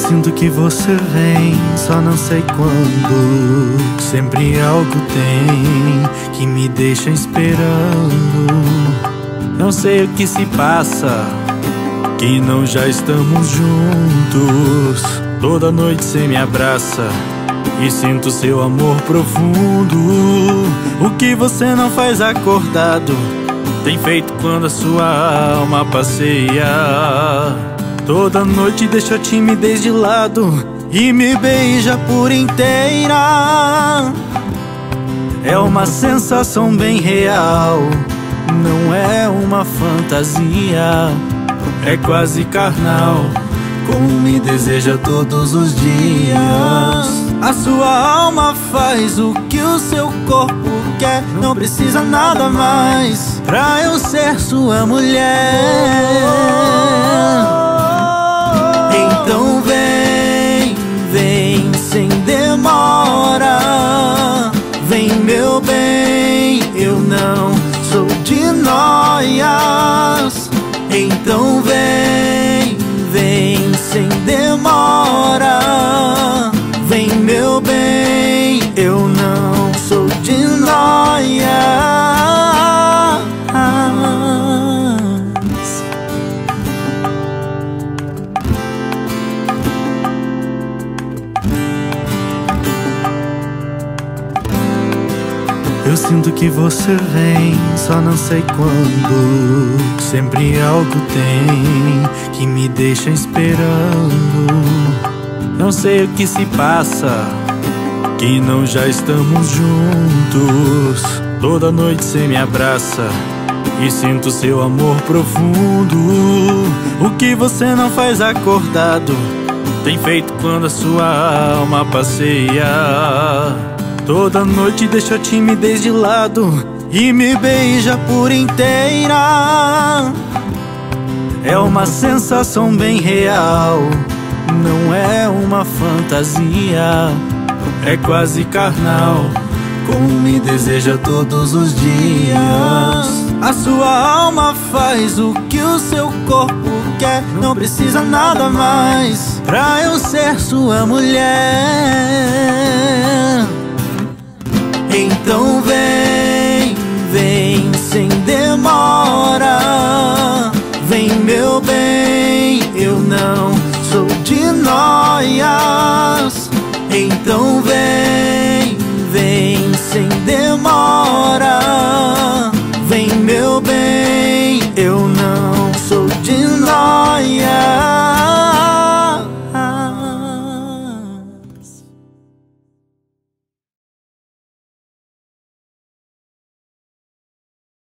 sinto que você vem, só não sei quando. Sempre algo tem que me deixa esperando. Não sei o que se passa, que não já estamos juntos. Toda noite cê me abraça e sinto seu amor profundo. O que você não faz acordado tem feito quando a sua alma passeia. Toda noite deixa a timidez de lado e me beija por inteira. É uma sensação bem real, não é uma fantasia. É quase carnal, como me deseja todos os dias. A sua alma faz o que o seu corpo quer, não precisa nada mais pra eu ser sua mulher. Então vem, vem sem demora. Vem meu bem, eu não sou de noias. Então vem, vem sem demora. Vem meu bem, eu não sou de noias. Eu sinto que você vem, só não sei quando. Sempre algo tem que me deixa esperando. Não sei o que se passa, que não já estamos juntos. Toda noite cê me abraça e sinto seu amor profundo. O que você não faz acordado tem feito quando a sua alma passeia. Toda noite deixa a timidez de lado e me beija por inteira. É uma sensação bem real, não é uma fantasia. É quase carnal, como me deseja todos os dias. A sua alma faz o que o seu corpo quer, não precisa nada mais pra eu ser sua mulher. Então vem, vem sem demora. Vem meu bem, eu não sou de noias. Então vem, vem sem demora.